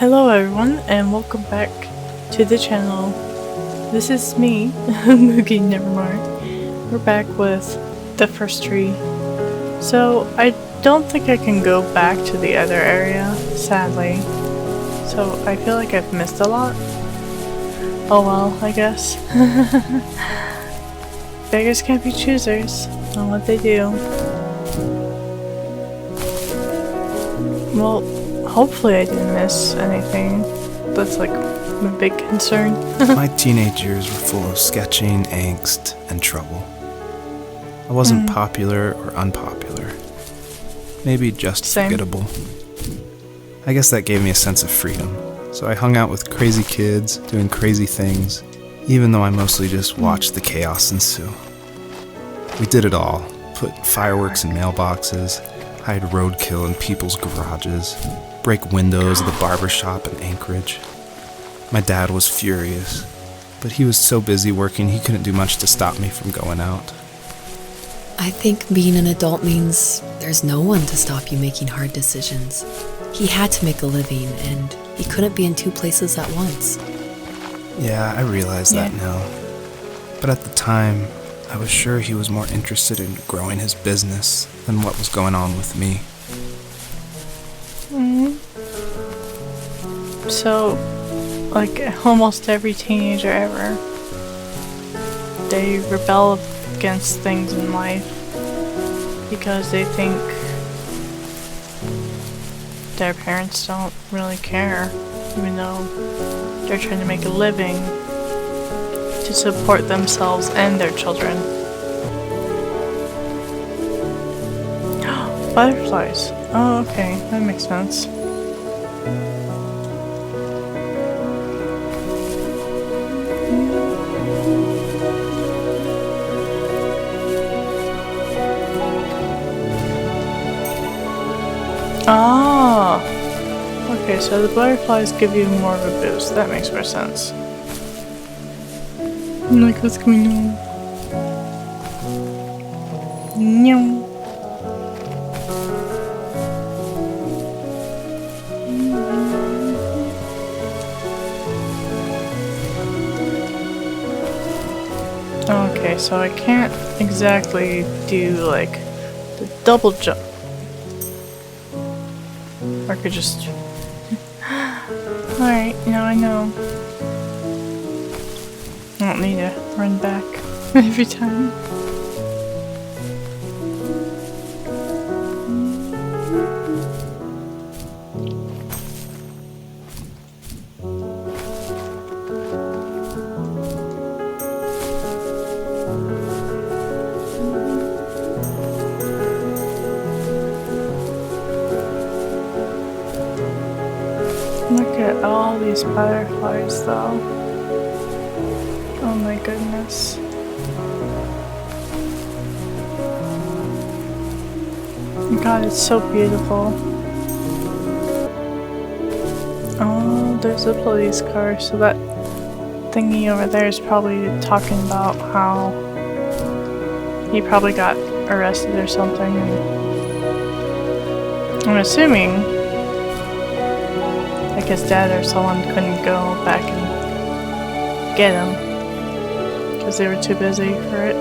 Hello everyone and welcome back to the channel. This is me, Imoogi Nevermore. We're back with the first tree. So I don't think I can go back to the other area, sadly. So I feel like I've missed a lot. Oh well, I guess. Beggars can't be choosers on what they do. Well, hopefully I didn't miss anything. That's like my big concern. My teenage years were full of sketching, angst, and trouble. I wasn't popular or unpopular. Maybe just forgettable. I guess that gave me a sense of freedom. So I hung out with crazy kids, doing crazy things, even though I mostly just watched the chaos ensue. We did it all. Put fireworks in mailboxes, hide roadkill in people's garages, break windows of the barbershop in Anchorage. My dad was furious, but he was so busy working he couldn't do much to stop me from going out. I think being an adult means there's no one to stop you making hard decisions. He had to make a living, and he couldn't be in two places at once. Yeah, I realize that now. But at the time, I was sure he was more interested in growing his business than what was going on with me. So, like almost every teenager ever, they rebel against things in life because they think their parents don't really care, even though they're trying to make a living to support themselves and their children. Butterflies. Oh, okay, that makes sense. Ah, okay, so the butterflies give you more of a boost. That makes more sense. I'm like, what's going on? Nyam. Okay, so I can't exactly do like the double jump. Or I could just... Alright, now I know. I don't need to run back every time. Look at all these butterflies though. Oh my goodness. God, it's so beautiful. Oh, there's a police car, so that thingy over there is probably talking about how he probably got arrested or something. I'm assuming like his dad or someone couldn't go back and get him because they were too busy for it.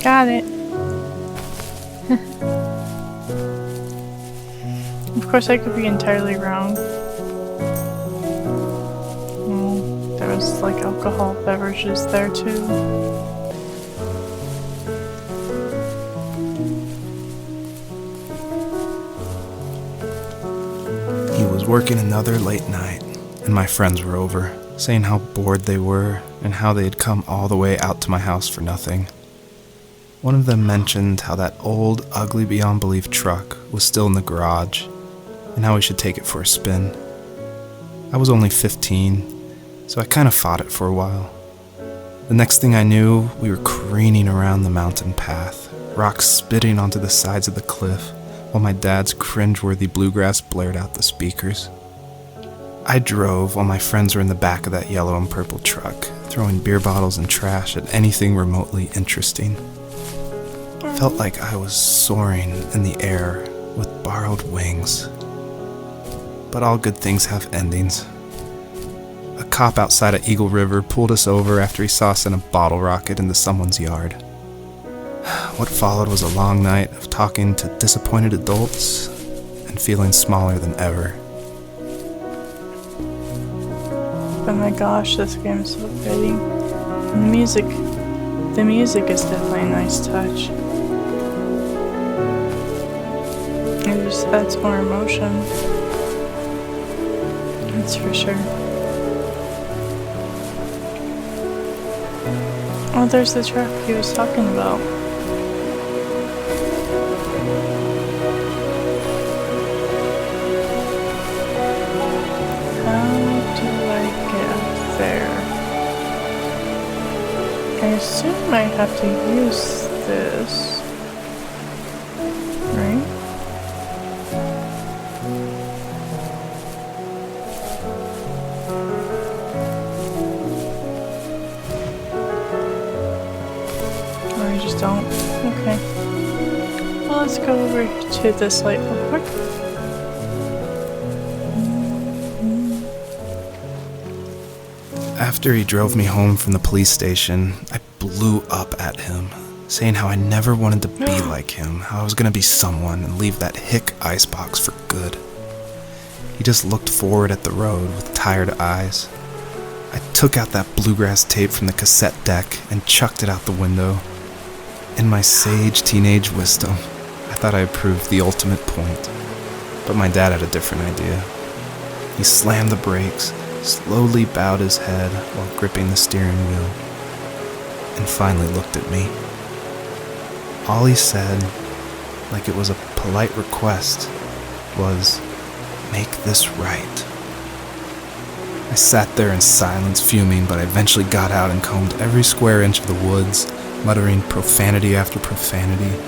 Got it. Of course I could be entirely wrong. There was like alcohol beverages there too. Working another late night, and my friends were over, saying how bored they were and how they had come all the way out to my house for nothing. One of them mentioned how that old, ugly beyond belief truck was still in the garage, and how we should take it for a spin. I was only 15, so I kind of fought it for a while. The next thing I knew, we were careening around the mountain path, rocks spitting onto the sides of the cliff, while my dad's cringeworthy bluegrass blared out the speakers. I drove while my friends were in the back of that yellow and purple truck, throwing beer bottles and trash at anything remotely interesting. Felt like I was soaring in the air with borrowed wings. but all good things have endings. A cop outside of Eagle River pulled us over after he saw us in a bottle rocket into someone's yard. What followed was a long night of talking to disappointed adults and feeling smaller than ever. Oh my gosh, this game is so pretty. And the music is definitely a nice touch. It just adds more emotion. That's for sure. Oh, there's the truck he was talking about. I assume I have to use this, right? Or I just don't? Okay. Well, let's go over to this light real quick. After he drove me home from the police station, I blew up at him, saying how I never wanted to be like him, how I was gonna be someone and leave that hick icebox for good. He just looked forward at the road with tired eyes. I took out that bluegrass tape from the cassette deck and chucked it out the window. In my sage teenage wisdom, I thought I had proved the ultimate point, but my dad had a different idea. He slammed the brakes, slowly bowed his head while gripping the steering wheel, and finally looked at me. All he said, like it was a polite request, was, "Make this right." I sat there in silence, fuming, but I eventually got out and combed every square inch of the woods, muttering profanity after profanity.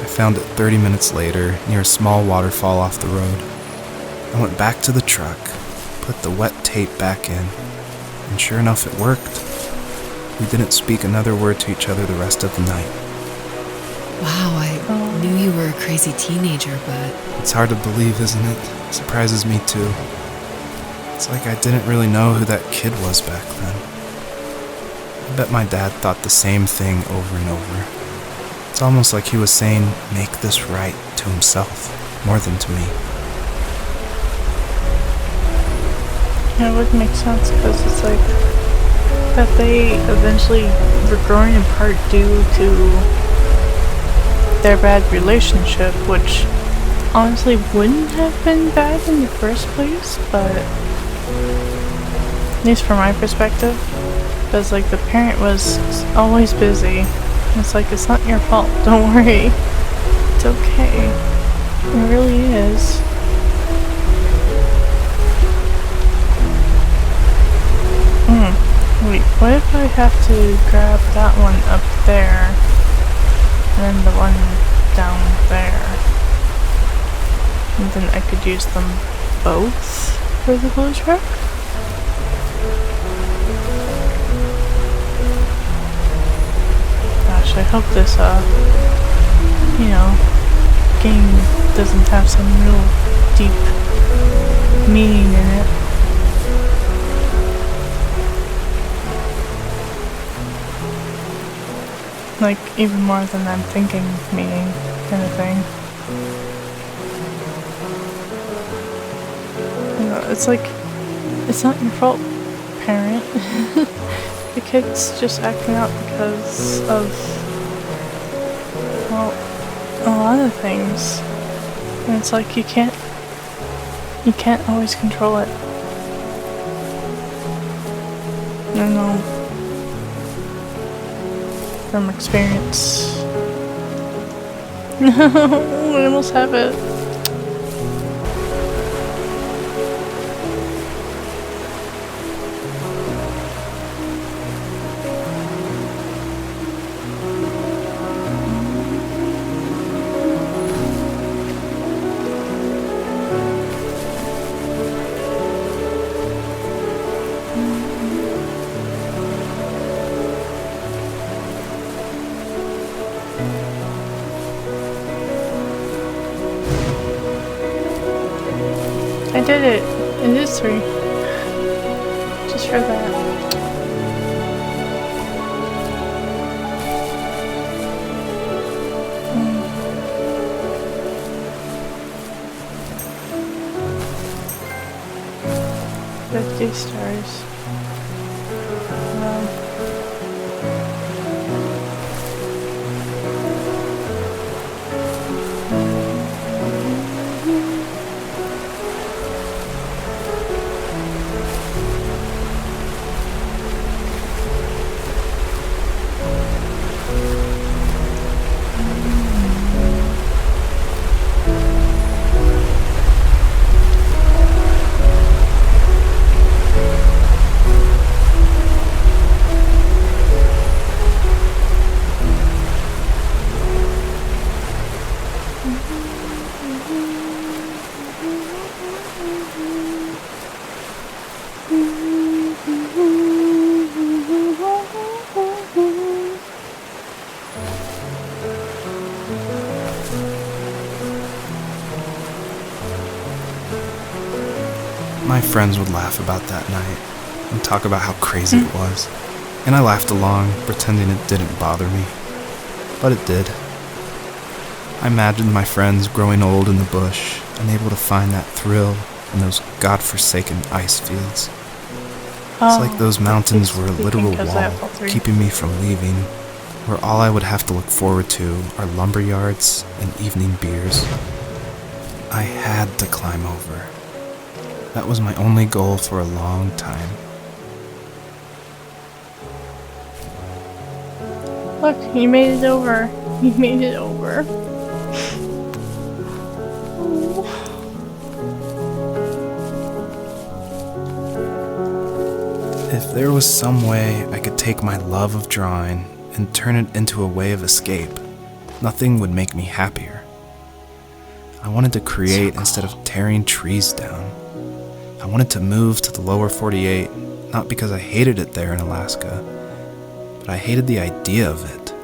I found it 30 minutes later, near a small waterfall off the road. I went back to the truck, put the wet tape back in, and sure enough it worked. We didn't speak another word to each other the rest of the night. Wow, I knew you were a crazy teenager, but... It's hard to believe, isn't it? Surprises me too. It's like I didn't really know who that kid was back then. I bet my dad thought the same thing over and over. It's almost like he was saying, "Make this right," to himself, more than to me. Yeah, it would make sense because it's like that they eventually were growing apart due to their bad relationship, which honestly wouldn't have been bad in the first place, but at least from my perspective, because like the parent was always busy. It's like, it's not your fault, don't worry. It's okay. It really is. Wait, what if I have to grab that one up there, and then the one down there? And then I could use them both for the blue truck? Gosh, I hope this, game doesn't have some real deep meaning in it. Like, even more than I'm thinking meaning, kind of thing. You know, it's like, it's not your fault, parent. The kid's just acting out because of, well, a lot of things. And it's like, you can't always control it. I don't know. From experience. No, I almost have it. I did it. It is 3. Just for that. Mm. 50 stars. Wow. My friends would laugh about that night and talk about how crazy it was, and I laughed along, pretending it didn't bother me. But it did. I imagined my friends growing old in the bush, unable to find that thrill in those godforsaken ice fields. It's like those mountains were a literal wall, keeping me from leaving, where all I would have to look forward to are lumber yards and evening beers. I had to climb over. That was my only goal for a long time. Look, you made it over. You made it over. If there was some way I could take my love of drawing and turn it into a way of escape, nothing would make me happier. I wanted to create instead of tearing trees down. I wanted to move to the lower 48, not because I hated it there in Alaska, but I hated the idea of it.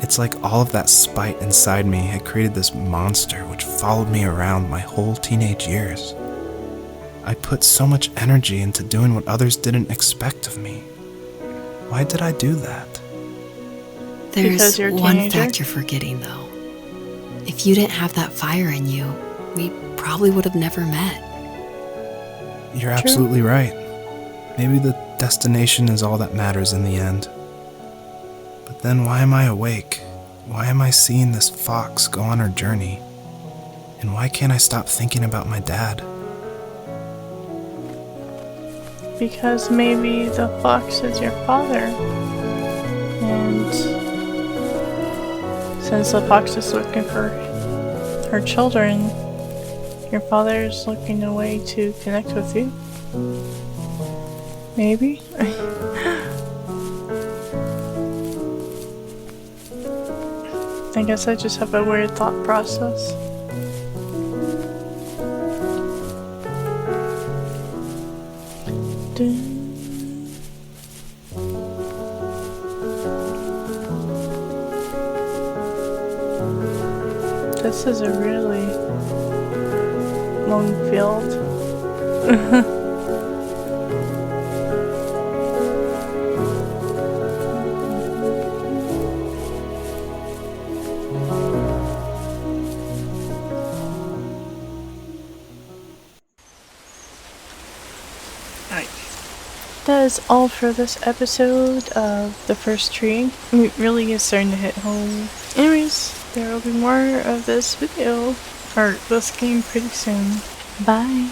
It's like all of that spite inside me had created this monster which followed me around my whole teenage years. I put so much energy into doing what others didn't expect of me. Why did I do that? There's one fact you're forgetting, though. If you didn't have that fire in you, we probably would have never met. You're absolutely right. Maybe the destination is all that matters in the end. But then why am I awake? Why am I seeing this fox go on her journey? And why can't I stop thinking about my dad? Because maybe the fox is your father. And since the fox is looking for her children, your father is looking a way to connect with you. Maybe? I guess I just have a weird thought process. This is a really long field. That is all for this episode of The First Tree. It really is starting to hit home. Anyways, there will be more of this video, or this game pretty soon. Bye!